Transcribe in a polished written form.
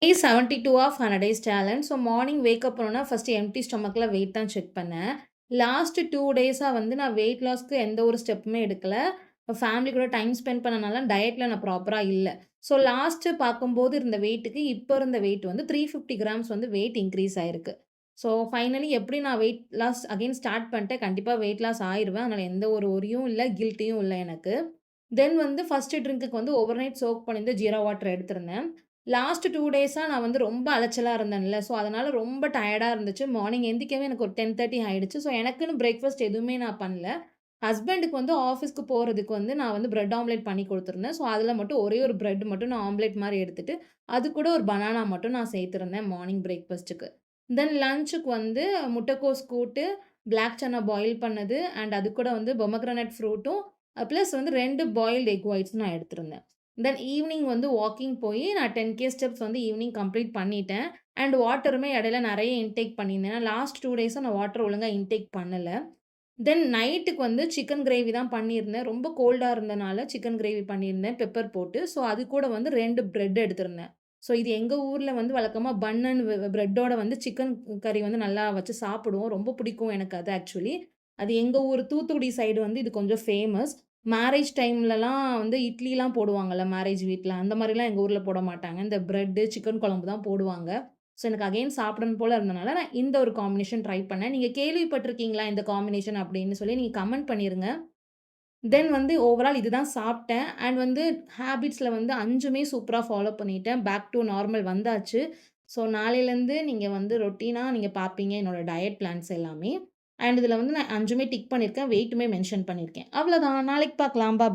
Day 72 of 100 days challenge. So morning wake up பண்ணோன்னா first empty ஸ்டொமக்ல weight தான் check பண்ணேன். லாஸ்ட் 2 டேஸா வந்து நான் வெயிட் லாஸ்க்கு எந்த ஒரு ஸ்டெப்புமே எடுக்கல. ஃபேமிலி கூட டைம் ஸ்பெண்ட் பண்ணனால டயட்ல நான் ப்ராப்பரா இல்ல. ஸோ லாஸ்ட்டு பார்க்கும்போது இருந்த வெயிட்டுக்கு இப்ப இருந்த வெயிட் வந்து 350 கிராம்ஸ் வந்து வெயிட் இன்க்ரீஸ் ஆயிருக்கு. ஸோ ஃபைனலி எப்படி நான் வெயிட் லாஸ் அகைன் ஸ்டார்ட் பண்ணிட்டேன். கண்டிப்பா வெயிட் லாஸ் ஆயிருவேன். அதனால எந்த ஒரு வொரியும் இல்ல, கில்ட்டியும் இல்ல எனக்கு. தென் வந்து ஃபர்ஸ்ட்டு ட்ரிங்க்குக்கு வந்து ஓவர் நைட் சோக் பண்ணியிருந்த ஜீரா வாட்டர் எடுத்திருந்தேன். லாஸ்ட் 2 டேஸா நான் வந்து ரொம்ப அலைச்சலா இருந்தேன்ல. ஸோ, அதனால ரொம்ப டயர்டா இருந்துச்சு. மார்னிங் எந்திரிக்கவே எனக்கு ஒரு 10:30 ஆயிடுச்சு. ஸோ, எனக்குன்னு பிரேக்ஃபாஸ்ட் எதுவுமே நான் பண்ணல. ஹஸ்பண்டுக்கு வந்து ஆஃபீஸ்க்கு போறதுக்கு வந்து நான் வந்து பிரெட் ஆம்லெட் பண்ணி குடுத்துருந்தேன். ஸோ, அதில மட்டும் ஒரே ஒரு பிரெட் மட்டும் நான் ஆம்லெட் மாரி எடுத்துட்டு, அது கூட ஒரு பனானா மட்டும் நான் சேர்த்திருந்தேன் மார்னிங் பிரேக்ஃபாஸ்ட்டுக்கு. தென் லஞ்சுக்கு வந்து முட்டைக்கோஸ் கூட்டு, பிளாக் சன்னா பாயில் பண்ணது அண்ட் அது கூட வந்து பொமோகிரானேட் ஃப்ரூட்டும், பிளஸ் வந்து 2 பாயில்ட் எக் ஒயிட்ஸ் நான் எடுத்திருந்தேன். தென் ஈவினிங் வந்து வாக்கிங் போயி நான் 10K ஸ்டெப்ஸ் வந்து ஈவினிங் கம்ப்ளீட் பண்ணிட்டேன். அண்ட் வாட்டருமே இடையில நெறைய இன்டேக் பண்ணியிருந்தேன். ஏன்னா லாஸ்ட் 2 டேஸா நான் வாட்டர் ஒழுங்கா இன்டேக் பண்ணல. தென் நைட்டுக்கு வந்து சிக்கன் கிரேவி தான் பண்ணியிருந்தேன். ரொம்ப கோல்டா இருந்தனால சிக்கன் கிரேவி பண்ணியிருந்தேன் பெப்பர் போட்டு. ஸோ அது கூட வந்து 2 பிரெட் எடுத்திருந்தேன். ஸோ இது எங்க ஊர்ல வந்து வழக்கமா பன் அண்ட் பிரெட்டோட வந்து சிக்கன் கறி வந்து நல்லா வச்சு சாப்பிடுவோம். ரொம்ப பிடிக்கும் எனக்கு அது ஆக்சுவலி. அது எங்க ஊர் தூத்துக்குடி சைடு வந்து இது கொஞ்சம் ஃபேமஸ். மேரேஜ் டைம்லலாம் வந்து இட்லிலாம் போடுவாங்கல்ல மேரேஜ் வீட்ல. அந்த மாரிலாம் எங்க ஊர்ல போட மாட்டாங்க. இந்த பிரெட்டு, சிக்கன் குழம்பு தான் போடுவாங்க. ஸோ எனக்கு அகைன் சாப்பிடணும் போல இருந்தனால, நான் இந்த ஒரு காம்பினேஷன் ட்ரை பண்ணேன். நீங்க கேள்விப்பட்டுருக்கீங்களா இந்த காம்பினேஷன் அப்படின்னு சொல்லி நீங்க கமெண்ட் பண்ணிருங்க. தென் வந்து ஓவரால் இதுதான் சாப்பிட்டேன். அண்ட் வந்து ஹேபிட்ஸ்ல வந்து 5மே சூப்பரா ஃபாலோ பண்ணிட்டேன். பேக் டூ நார்மல் வந்தாச்சு. ஸோ நாளையிலருந்து நீங்க வந்து ரொட்டீனா நீங்க பார்ப்பீங்க என்னோட டயட் பிளான்ஸ் எல்லாமே. அண்ட் இதில வந்து நான் 5மே டிக் பண்ணியிருக்கேன். வெயிட்டுமே மென்ஷன் பண்ணியிருக்கேன். அவ்வளோதான். நாளைக்கு பார்க்கலாம். பாய்.